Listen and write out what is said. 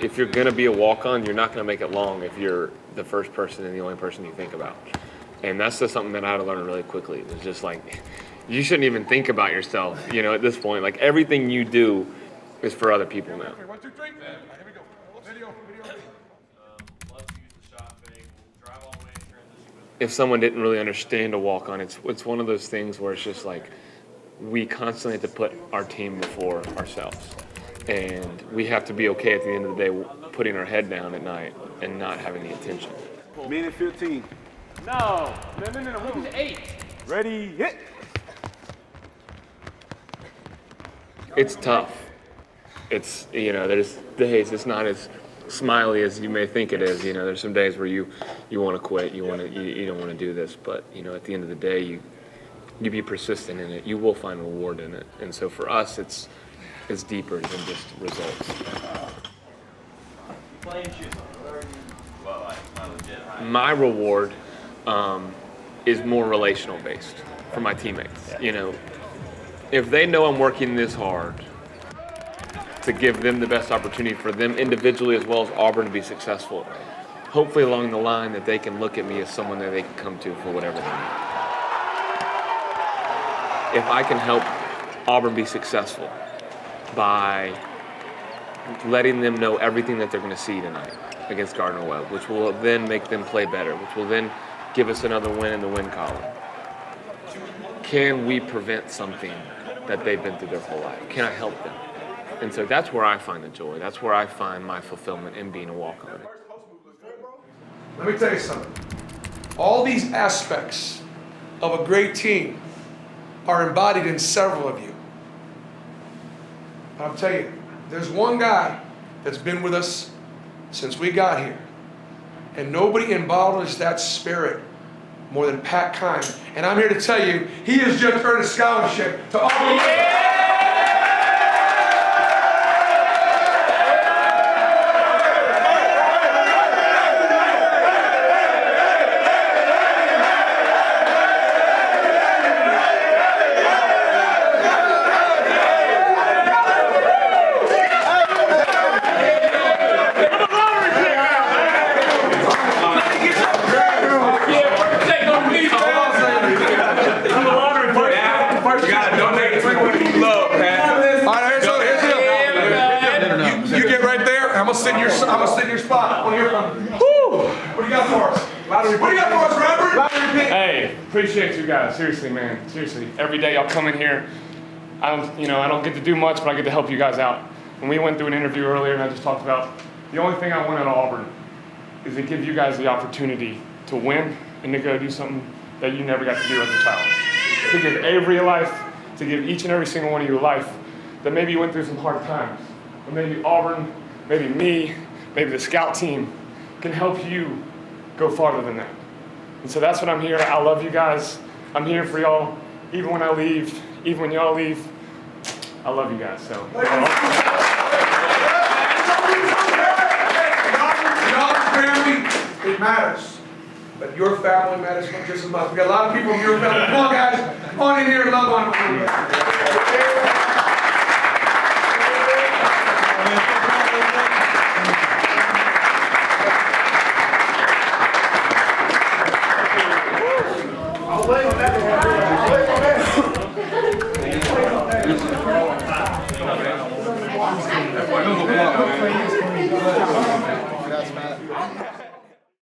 if you're going to be a walk-on, you're not going to make it long if you're the first person and the only person you think about. And that's just something that I had to learn really quickly. It's just like, you shouldn't even think about yourself, you know, at this point. Like, everything you do is for other people now. Okay, 1, 2, 3. Here we go. Video. Love to use the shot fake. We'll drive all the way in transition. If someone didn't really understand a walk-on, it's one of those things where it's just like, we constantly have to put our team before ourselves. And we have to be okay at the end of the day putting our head down at night and not having the attention. Minute 15. No. Who's 8? Ready, hit. It's tough. It's, you know, there's days it's not as smiley as you may think it is. You know, there's some days where you want to quit, you don't want to do this, but you know, at the end of the day, you be persistent in it. You will find reward in it. And so for us, it's deeper than just results. Playing shoes. Well, my legit high. My reward is more relational based for my teammates. You know, if they know I'm working this hard to give them the best opportunity for them individually as well as Auburn to be successful, hopefully along the line that they can look at me as someone that they can come to for whatever they need. If I can help Auburn be successful by letting them know everything that they're going to see tonight against Gardner Webb, which will then make them play better, which will then give us another win in the win column. Can we prevent something that they've been through their whole life? Can I help them? And so that's where I find the joy. That's where I find my fulfillment in being a walk-on. Let me tell you something. All these aspects of a great team are embodied in several of you. But I'll tell you, there's one guy that's been with us since we got here. And nobody embodies that spirit more than Pat Keim. And I'm here to tell you, he has just earned a scholarship to Auburn. I'm gonna sit in your spot. I want to hear from you. What do you got for us? What do you got for us, Robert? Hey, appreciate you guys. Seriously, man. Seriously. Every day y'all come in here. I don't get to do much, but I get to help you guys out. When we went through an interview earlier, and I just talked about the only thing I want at Auburn is to give you guys the opportunity to win and to go do something that you never got to do as a child. To give Avery a life, to give each and every single one of you a life that maybe you went through some hard times. But maybe Auburn, maybe me, maybe the scout team can help you go farther than that. And so that's what I'm here. I love you guys. I'm here for y'all, even when I leave, even when y'all leave. I love you guys. So. Y'all's family, it matters. But your family matters just as much. We got a lot of people from your family. Come on, guys. Come on in here and love on them. That's Matt.